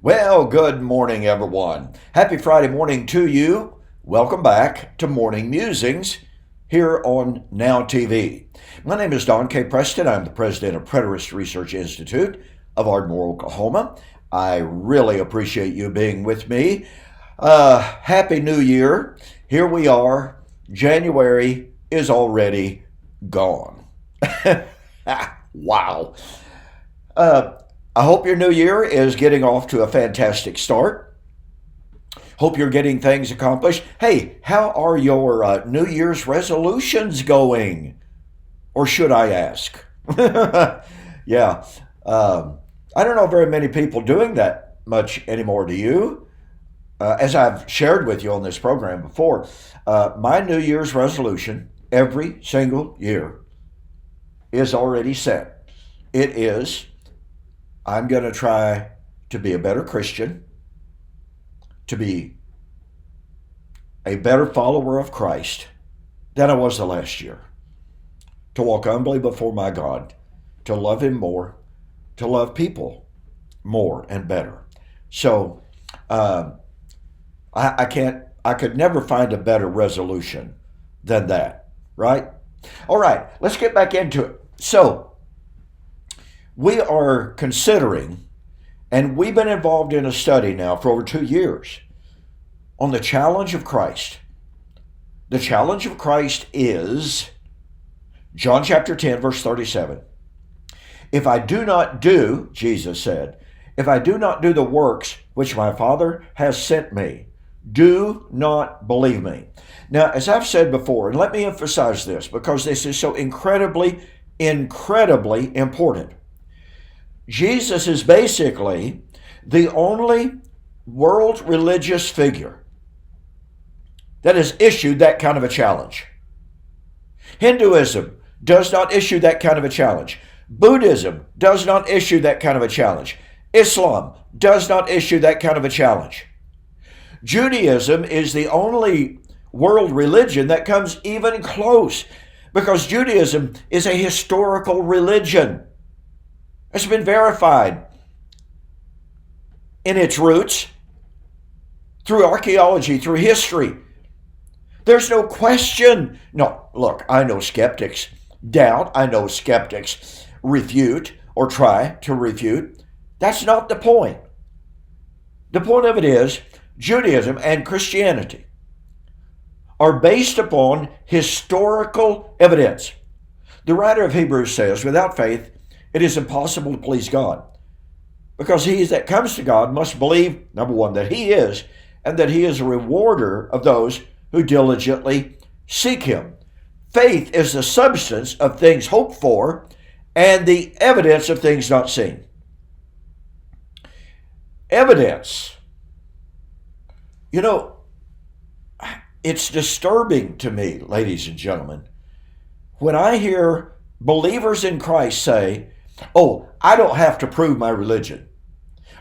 Well, good morning, everyone. Happy Friday morning to you. Welcome back to Morning Musings here on Now TV. My name is Don K. Preston. I'm the president of Preterist Research Institute of Ardmore, Oklahoma. I really appreciate you being with me. Happy New Year. Here we are. January is already gone. Wow. I hope your new year is getting off to a fantastic start. Hope you're getting things accomplished. Hey, how are your New Year's resolutions going? Or should I ask? Yeah. I don't know very many people doing that much anymore, do you? As I've shared with you on this program before, my New Year's resolution every single year is already set. It is, I'm going to try to be a better Christian, to be a better follower of Christ than I was the last year, to walk humbly before my God, to love Him more, to love people more and better. So I could never find a better resolution than that, right? All right, let's get back into it. So we are considering, and we've been involved in a study now for over 2 years on the challenge of Christ. The challenge of Christ is John chapter 10, verse 37. If I do not do, Jesus said, if I do not do the works which my Father has sent me, do not believe me. Now, as I've said before, and let me emphasize this because this is so incredibly important. Jesus is basically the only world religious figure that has issued that kind of a challenge. Hinduism does not issue that kind of a challenge. Buddhism does not issue that kind of a challenge. Islam does not issue that kind of a challenge. Judaism is the only world religion that comes even close because Judaism is a historical religion. It's been verified in its roots through archaeology, through history. There's no question. No, look, I know skeptics doubt. I know skeptics refute or try to refute. That's not the point. The point of it is Judaism and Christianity are based upon historical evidence. The writer of Hebrews says, without faith, it is impossible to please God, because he that comes to God must believe, number one, that He is, and that He is a rewarder of those who diligently seek Him. Faith is the substance of things hoped for and the evidence of things not seen. Evidence. You know, it's disturbing to me, ladies and gentlemen, when I hear believers in Christ say, oh, I don't have to prove my religion.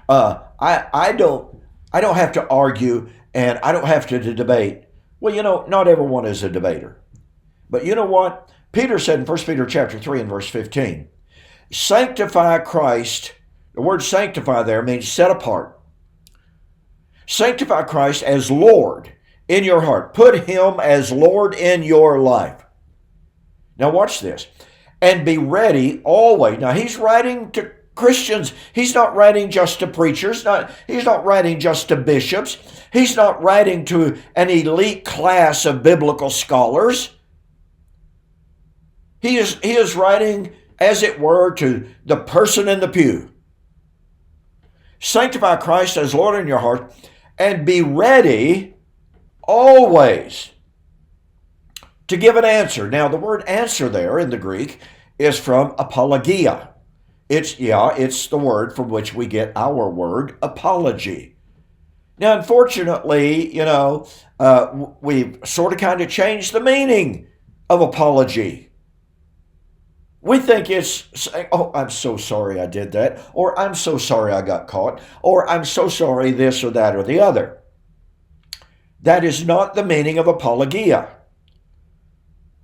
I don't have to argue, and I don't have to debate. Well, you know, not everyone is a debater. But you know what? Peter said in 1 Peter chapter 3 and verse 15, sanctify Christ. The word sanctify there means set apart. Sanctify Christ as Lord in your heart. Put Him as Lord in your life. Now watch this. And be ready always. Now he's writing to Christians. He's not writing just to preachers. He's not writing just to bishops. He's not writing to an elite class of biblical scholars. He is writing, as it were, to the person in the pew. Sanctify Christ as Lord in your heart, and be ready always to give an answer. Now, the word answer there in the Greek is from apologia. It's the word from which we get our word apology. Now, unfortunately, we've sort of kind of changed the meaning of apology. We think it's saying, oh, I'm so sorry I did that, or I'm so sorry I got caught, or I'm so sorry this or that or the other. That is not the meaning of apologia.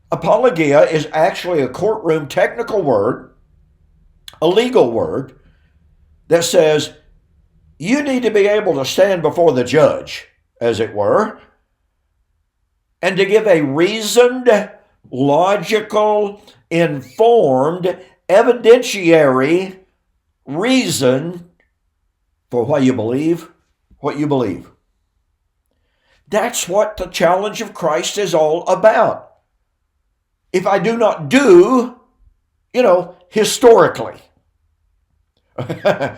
Apologia is actually a courtroom technical word, a legal word, that says you need to be able to stand before the judge, as it were, and to give a reasoned, logical, informed, evidentiary reason for why you believe what you believe. That's what the challenge of Christ is all about. If I do not do, historically. I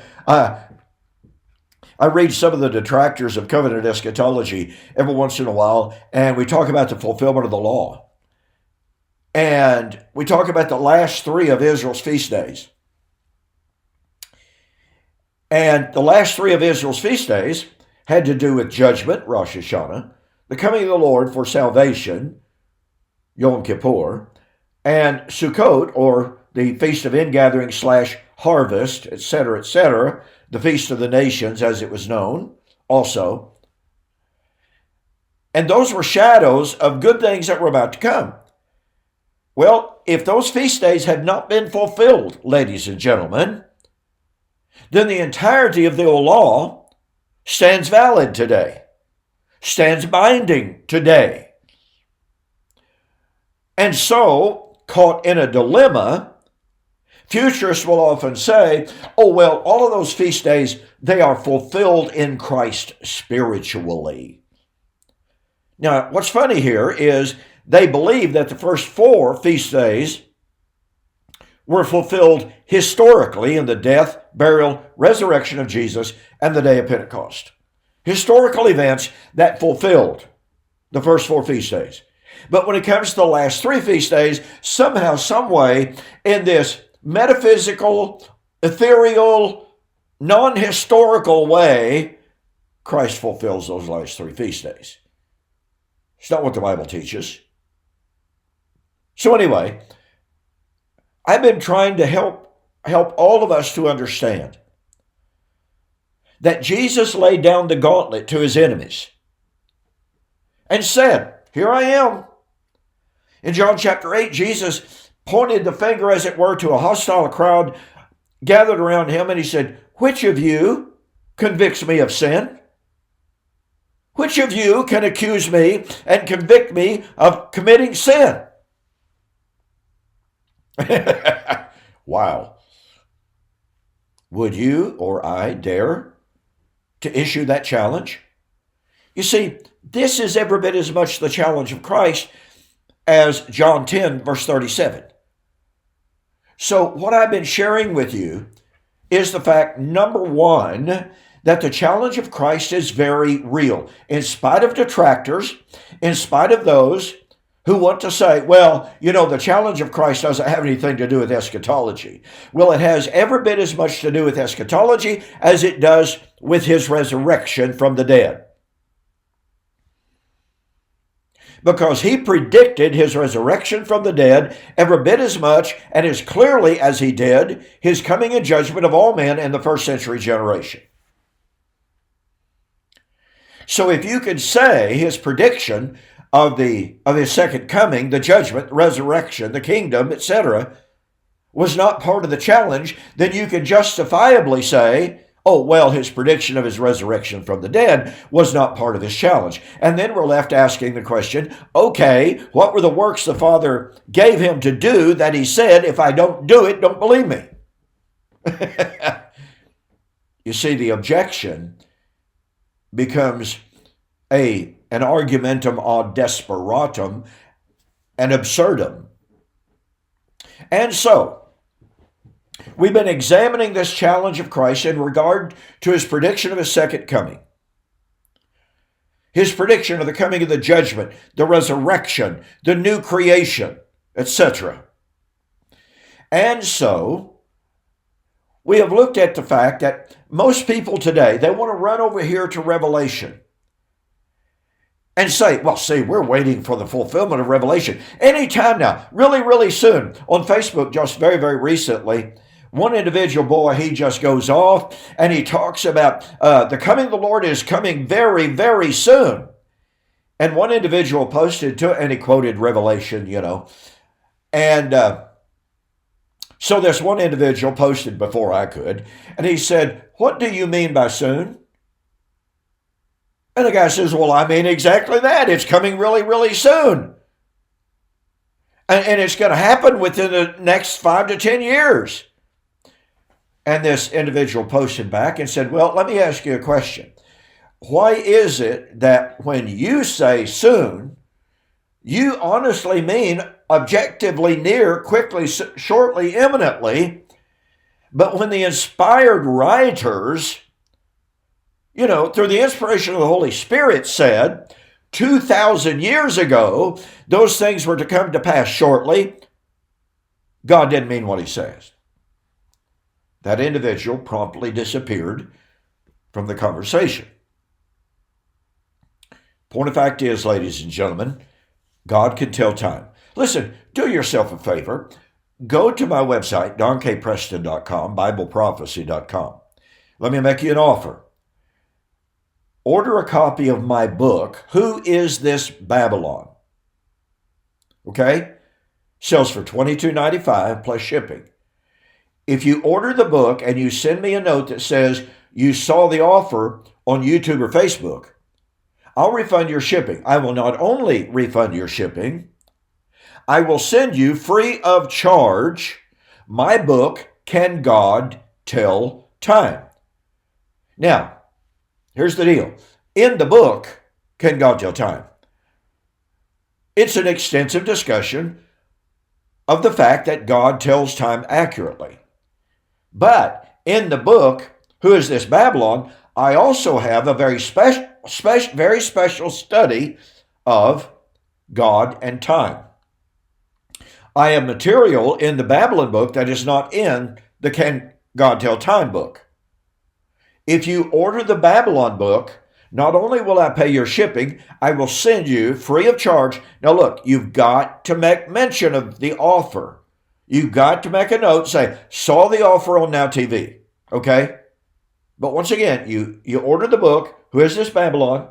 read some of the detractors of covenant eschatology every once in a while, and we talk about the fulfillment of the law. And we talk about the last three of Israel's feast days. And the last three of Israel's feast days had to do with judgment, Rosh Hashanah, the coming of the Lord for salvation, Yom Kippur, and Sukkot, or the Feast of Ingathering / Harvest, etc., the Feast of the Nations, as it was known, also. And those were shadows of good things that were about to come. Well, if those feast days had not been fulfilled, ladies and gentlemen, then the entirety of the old law stands valid today, stands binding today. And so, caught in a dilemma, futurists will often say, oh, well, all of those feast days, they are fulfilled in Christ spiritually. Now, what's funny here is they believe that the first 4 feast days were fulfilled historically in the death, burial, resurrection of Jesus, and the day of Pentecost. Historical events that fulfilled the first 4 feast days. But when it comes to the last 3 feast days, somehow, some way, in this metaphysical, ethereal, non-historical way, Christ fulfills those last 3 feast days. It's not what the Bible teaches. So anyway, I've been trying to help all of us to understand that Jesus laid down the gauntlet to his enemies and said, here I am. In John chapter 8, Jesus pointed the finger, as it were, to a hostile crowd gathered around him, and he said, which of you convicts me of sin? Which of you can accuse me and convict me of committing sin? Wow. Would you or I dare to issue that challenge? You see, this is every bit as much the challenge of Christ as John 10, verse 37. So what I've been sharing with you is the fact, number one, that the challenge of Christ is very real. In spite of detractors, in spite of those who want to say, well, the challenge of Christ doesn't have anything to do with eschatology. Well, it has every bit as much to do with eschatology as it does with his resurrection from the dead. Because he predicted his resurrection from the dead every bit as much and as clearly as he did his coming in judgment of all men in the first century generation. So if you could say his prediction of his second coming, the judgment, the resurrection, the kingdom, etc., was not part of the challenge, then you could justifiably say, oh, well, his prediction of his resurrection from the dead was not part of his challenge. And then we're left asking the question, okay, what were the works the Father gave him to do that he said, if I don't do it, don't believe me? You see, the objection becomes an argumentum ad desperatum, an absurdum. And so, we've been examining this challenge of Christ in regard to his prediction of his second coming. His prediction of the coming of the judgment, the resurrection, the new creation, etc. And so, we have looked at the fact that most people today, they want to run over here to Revelation and say, well, see, we're waiting for the fulfillment of Revelation. Anytime now, really, really soon. On Facebook, just very, very recently, one individual boy, he just goes off and he talks about the coming of the Lord is coming very, very soon. And one individual posted to it, and he quoted Revelation, and So this one individual posted before I could, and he said, "What do you mean by soon?" And the guy says, "Well, I mean exactly that. It's coming really, really soon. And it's going to happen within the next 5 to 10 years. And this individual posted back and said, "Well, let me ask you a question. Why is it that when you say soon, you honestly mean objectively near, quickly, shortly, imminently, but when the inspired writers, through the inspiration of the Holy Spirit said 2,000 years ago, those things were to come to pass shortly, God didn't mean what he says." That individual promptly disappeared from the conversation. Point of fact is, ladies and gentlemen, God can tell time. Listen, do yourself a favor. Go to my website, donkpreston.com, BibleProphecy.com. Let me make you an offer. Order a copy of my book, Who Is This Babylon? Okay? Sells for $22.95 plus shipping. If you order the book and you send me a note that says you saw the offer on YouTube or Facebook, I'll refund your shipping. I will not only refund your shipping, I will send you free of charge my book, Can God Tell Time? Now, here's the deal. In the book, Can God Tell Time? It's an extensive discussion of the fact that God tells time accurately. But in the book, Who Is This Babylon? I also have a very special study of God and time. I have material in the Babylon book that is not in the Can God Tell Time book. If you order the Babylon book, not only will I pay your shipping, I will send you free of charge. Now look, you've got to make mention of the offer. You've got to make a note, say, saw the offer on Now TV, okay? But once again, you order the book, Who Is This Babylon?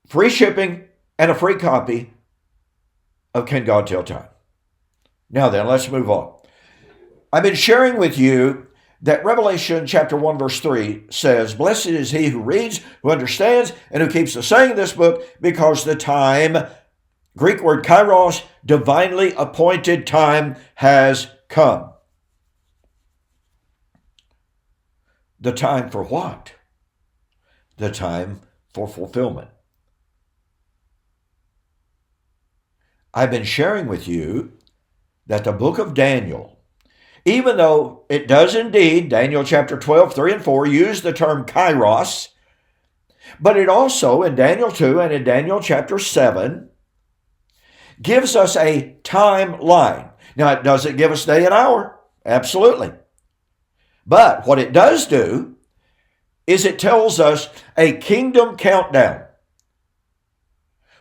Free shipping and a free copy of Can God Tell Time? Now then, let's move on. I've been sharing with you that Revelation chapter 1 verse 3 says, "Blessed is he who reads, who understands, and who keeps the saying of this book, because the time," Greek word kairos, divinely appointed time, has come. The time for what? The time for fulfillment. I've been sharing with you that the book of Daniel, even though it does indeed, Daniel chapter 12, 3 and 4, use the term kairos, but it also, in Daniel 2 and in Daniel chapter 7, gives us a timeline. Now, it doesn't give us day and hour, absolutely. But what it does do is it tells us a kingdom countdown.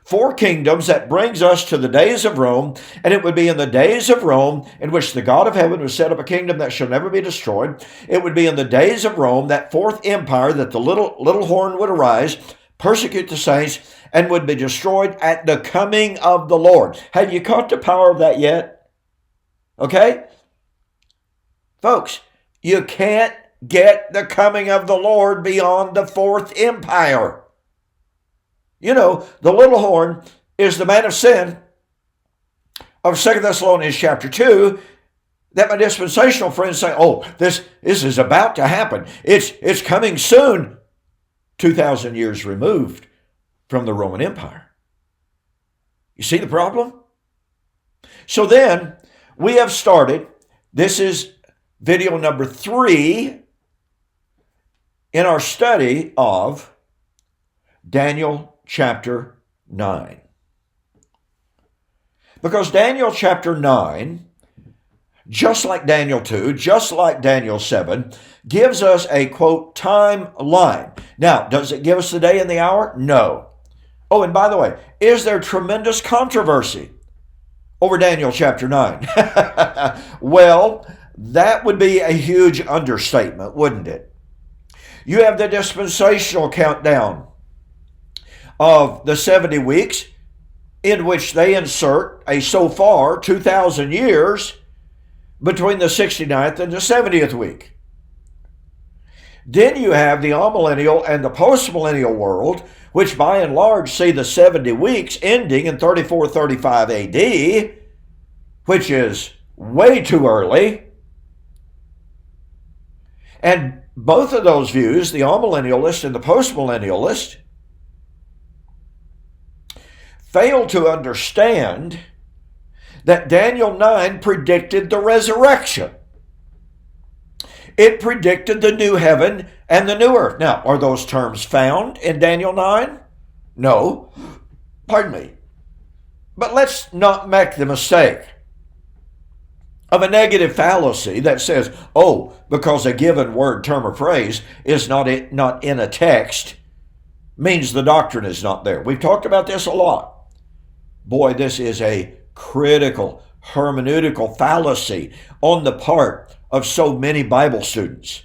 4 kingdoms that brings us to the days of Rome, and it would be in the days of Rome in which the God of heaven would set up a kingdom that shall never be destroyed. It would be in the days of Rome, that 4th empire, that the little horn would arise, persecute the saints, and would be destroyed at the coming of the Lord. Have you caught the power of that yet? Okay? Folks, you can't get the coming of the Lord beyond the 4th empire. The little horn is the man of sin of 2 Thessalonians chapter 2 that my dispensational friends say, "Oh, this is about to happen. It's coming soon." 2,000 years removed from the Roman Empire. You see the problem? So then we have started, this is video number 3 in our study of Daniel chapter 9. Because Daniel chapter 9, just like Daniel 2, just like Daniel 7, gives us a, quote, timeline. Now, does it give us the day and the hour? No. Oh, and by the way, is there tremendous controversy over Daniel chapter 9? Well, that would be a huge understatement, wouldn't it? You have the dispensational countdown of the 70 weeks in which they insert a so far 2,000 years, between the 69th and the 70th week. Then you have the amillennial and the postmillennial world, which by and large see the 70 weeks ending in 3435 AD, which is way too early. And both of those views, the amillennialist and the postmillennialist, fail to understand that Daniel 9 predicted the resurrection. It predicted the new heaven and the new earth. Now, are those terms found in Daniel 9? No. Pardon me. But let's not make the mistake of a negative fallacy that says, oh, because a given word, term, or phrase is not in a text, means the doctrine is not there. We've talked about this a lot. Boy, this is a critical hermeneutical fallacy on the part of so many Bible students.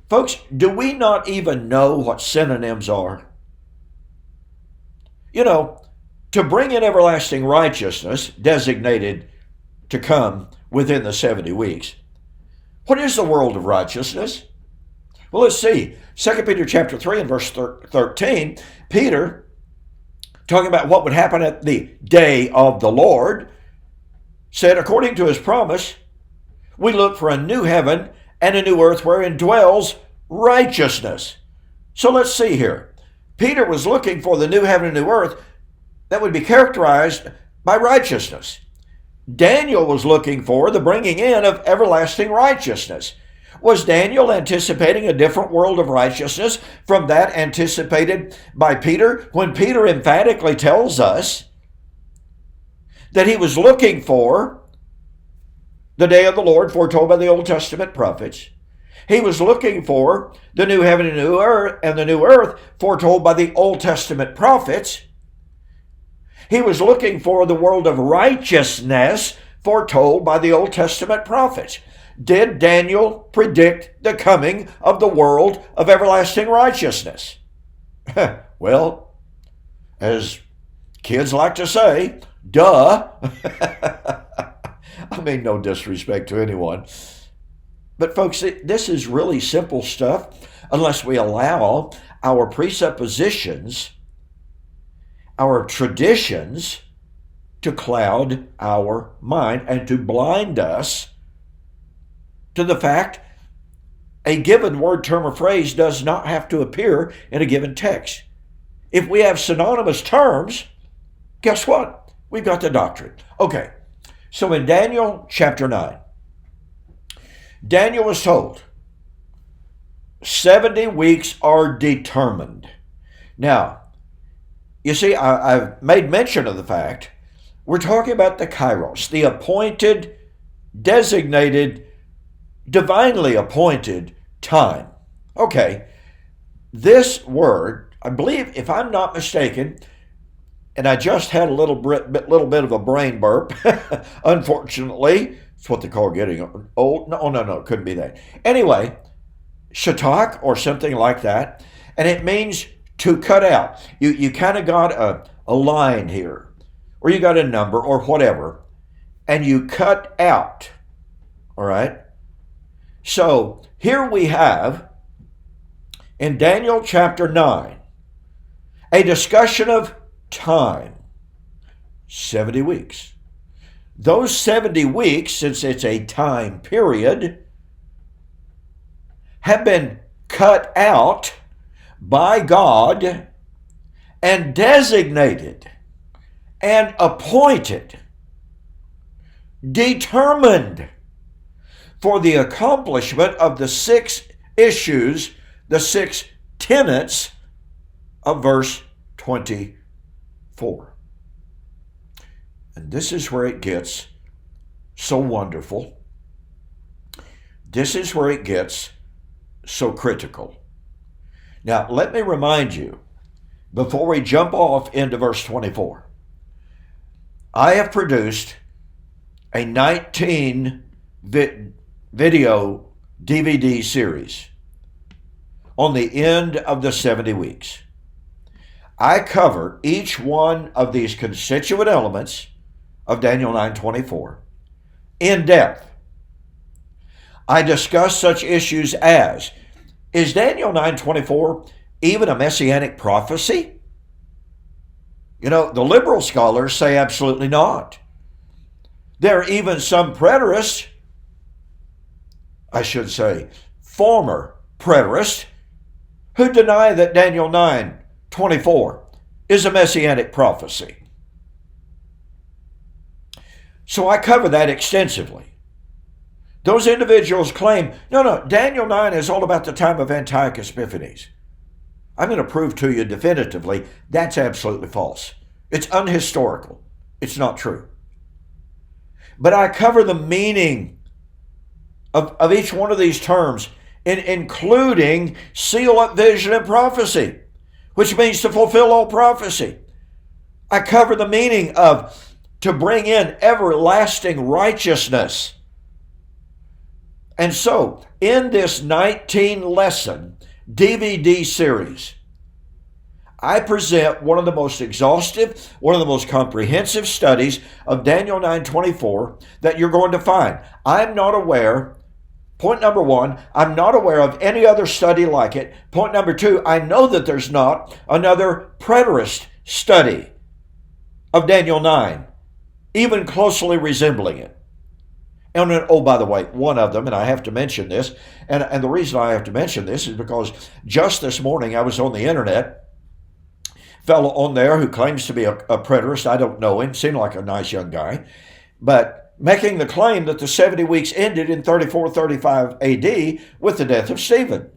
Folks, do we not even know what synonyms are? You know, to bring in everlasting righteousness, designated to come within the 70 weeks. What is the world of righteousness? Well, let's see. 2 Peter chapter 3 and verse 13, Peter, talking about what would happen at the day of the Lord, said, according to his promise, we look for a new heaven and a new earth wherein dwells righteousness. So let's see here. Peter was looking for the new heaven and new earth that would be characterized by righteousness. Daniel was looking for the bringing in of everlasting righteousness. Was Daniel anticipating a different world of righteousness from that anticipated by Peter, when Peter emphatically tells us that he was looking for the day of the Lord foretold by the Old Testament prophets? He was looking for the new heaven and the new earth foretold by the Old Testament prophets. He was looking for the world of righteousness foretold by the Old Testament prophets. Did Daniel predict the coming of the world of everlasting righteousness? Well, as kids like to say, duh. I mean, no disrespect to anyone. But folks, this is really simple stuff unless we allow our presuppositions, our traditions, to cloud our mind and to blind us to the fact a given word, term, or phrase does not have to appear in a given text. If we have synonymous terms, guess what? We've got the doctrine. Okay, so in Daniel chapter 9, Daniel was told 70 weeks are determined. Now, you see, I've made mention of the fact we're talking about the kairos, the appointed, designated, divinely appointed time. Okay, this word, I believe, if I'm not mistaken, and I just had a little bit of a brain burp, unfortunately. It's what they call getting old. No, couldn't be that. Anyway, shatak or something like that, and it means to cut out. You kind of got a line here, or you got a number or whatever, and you cut out, all right? So here we have, in Daniel chapter 9, a discussion of time, 70 weeks. Those 70 weeks, since it's a time period, have been cut out by God and designated and appointed, determined for the accomplishment of the 6 issues, the 6 tenets of verse 24. And this is where it gets so wonderful. This is where it gets so critical. Now, let me remind you, before we jump off into verse 24, I have produced a 19 video DVD series on the end of the 70 weeks. I cover each one of these constituent elements of Daniel 9:24 in depth. I discuss such issues as, is Daniel 9:24 even a messianic prophecy? You know, the liberal scholars say absolutely not. There are even some preterists, I should say, former preterists, who deny that Daniel 9:24 is a messianic prophecy. So I cover that extensively. Those individuals claim, no, Daniel 9 is all about the time of Antiochus Epiphanes. I'm going to prove to you definitively that's absolutely false. It's unhistorical. It's not true. But I cover the meaning of each one of these terms, including seal up vision and prophecy, which means to fulfill all prophecy. I cover the meaning of to bring in everlasting righteousness. And so, in this 19-lesson DVD series, I present one of the most exhaustive, one of the most comprehensive studies of Daniel 9:24 that you're going to find. I'm not aware, point number one, I'm not aware of any other study like it. Point number two, I know that there's not another preterist study of Daniel 9, even closely resembling it. And oh, by the way, one of them, and I have to mention this, and the reason I have to mention this is because just this morning I was on the internet, fellow on there who claims to be a preterist. I don't know him, seemed like a nice young guy, but making the claim that the 70 weeks ended in 34-35 AD with the death of Stephen.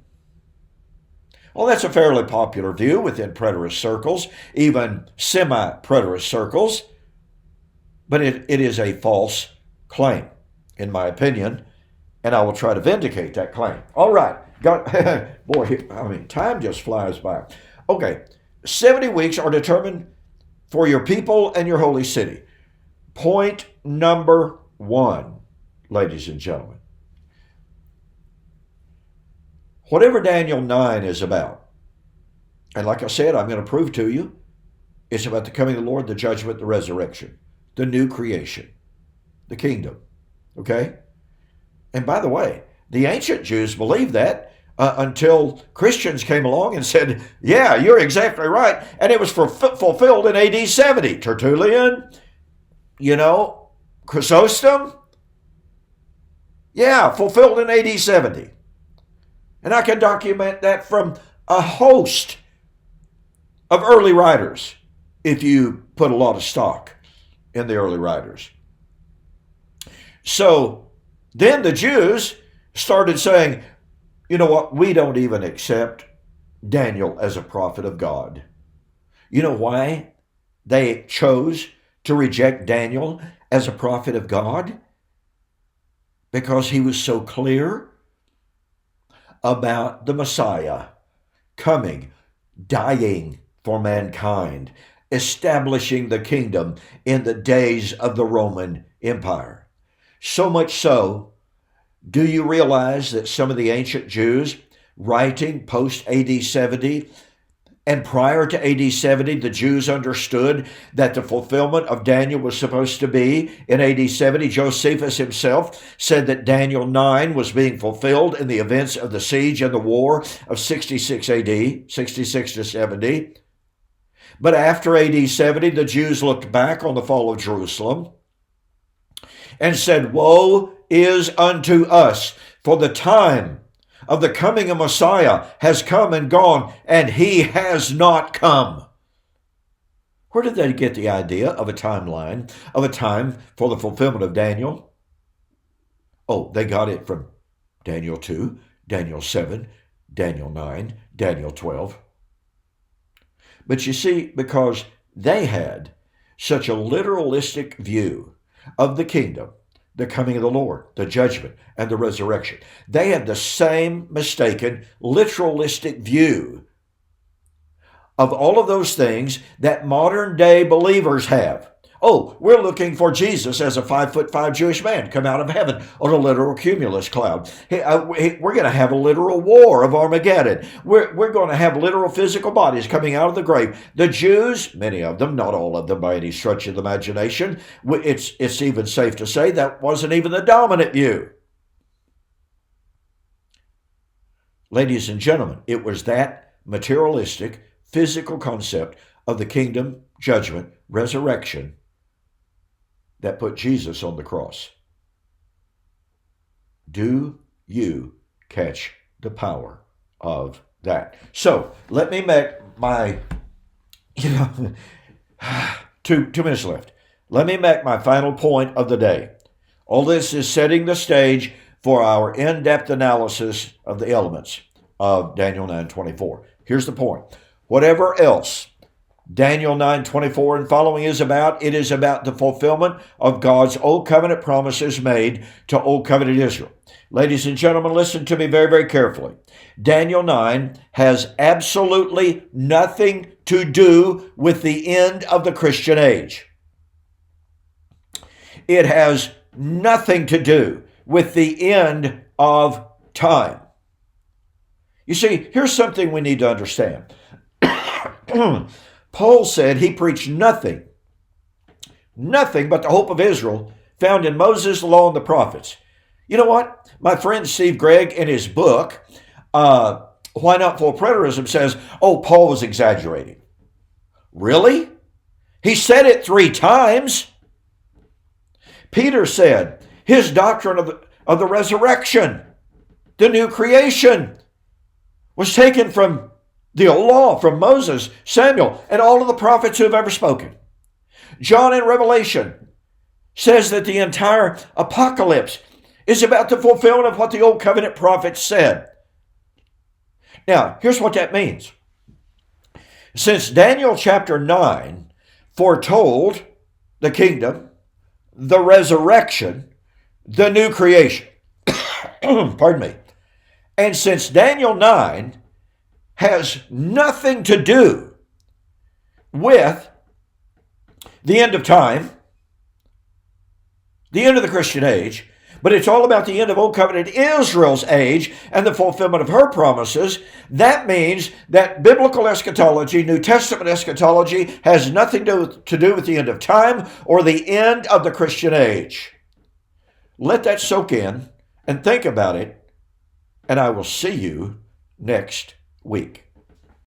Well, that's a fairly popular view within preterist circles, even semi-preterist circles, but it is a false claim, in my opinion, and I will try to vindicate that claim. All right. Boy, I mean, time just flies by. Okay. 70 weeks are determined for your people and your holy city. Point number one, ladies and gentlemen. Whatever Daniel 9 is about, and like I said, I'm going to prove to you, it's about the coming of the Lord, the judgment, the resurrection, the new creation, the kingdom. Okay? And by the way, the ancient Jews believed that until Christians came along and said, yeah, you're exactly right. And it was fulfilled in AD 70. Tertullian, Chrysostom. Yeah, fulfilled in AD 70. And I can document that from a host of early writers, if you put a lot of stock in the early writers. So then the Jews started saying, you know what, we don't even accept Daniel as a prophet of God. You know why they chose to reject Daniel as a prophet of God? Because he was so clear about the Messiah coming, dying for mankind, establishing the kingdom in the days of the Roman Empire. So much so, do you realize that some of the ancient Jews writing post AD 70 and prior to AD 70, the Jews understood that the fulfillment of Daniel was supposed to be in AD 70. Josephus himself said that Daniel 9 was being fulfilled in the events of the siege and the war of 66 AD, 66 to 70. But after AD 70, the Jews looked back on the fall of Jerusalem and said, woe is unto us, for the time of the coming of Messiah has come and gone, and he has not come. Where did they get the idea of a timeline, of a time for the fulfillment of Daniel? Oh, they got it from Daniel 2, Daniel 7, Daniel 9, Daniel 12. But you see, because they had such a literalistic view of the kingdom, the coming of the Lord, the judgment, and the resurrection, they had the same mistaken, literalistic view of all of those things that modern day believers have. Oh, we're looking for Jesus as a 5'5" Jewish man come out of heaven on a literal cumulus cloud. We're going to have a literal war of Armageddon. We're going to have literal physical bodies coming out of the grave. The Jews, many of them, not all of them by any stretch of the imagination, it's even safe to say that wasn't even the dominant view. Ladies and gentlemen, it was that materialistic, physical concept of the kingdom, judgment, resurrection that put Jesus on the cross. Do you catch the power of that? So let me make my, 2 minutes left. Let me make my final point of the day. All this is setting the stage for our in-depth analysis of the elements of Daniel 9:24. Here's the point. Whatever else Daniel 9:24 and following is about, it is about the fulfillment of God's Old Covenant promises made to Old Covenant Israel. Ladies and gentlemen, listen to me very, very carefully. Daniel 9 has absolutely nothing to do with the end of the Christian age. It has nothing to do with the end of time. You see, here's something we need to understand. Paul said he preached nothing but the hope of Israel found in Moses, the law, and the prophets. You know what? My friend Steve Gregg, in his book, Why Not Full Preterism, says, Paul was exaggerating. Really? He said it 3 times. Peter said his doctrine of the resurrection, the new creation, was taken from the old law, from Moses, Samuel, and all of the prophets who have ever spoken. John in Revelation says that the entire apocalypse is about the fulfillment of what the Old Covenant prophets said. Now, here's what that means. Since Daniel chapter 9 foretold the kingdom, the resurrection, the new creation, pardon me, and since Daniel 9 has nothing to do with the end of time, the end of the Christian age, but it's all about the end of Old Covenant Israel's age and the fulfillment of her promises. That means that biblical eschatology, New Testament eschatology, has nothing to do with the end of time or the end of the Christian age. Let that soak in and think about it, and I will see you next week.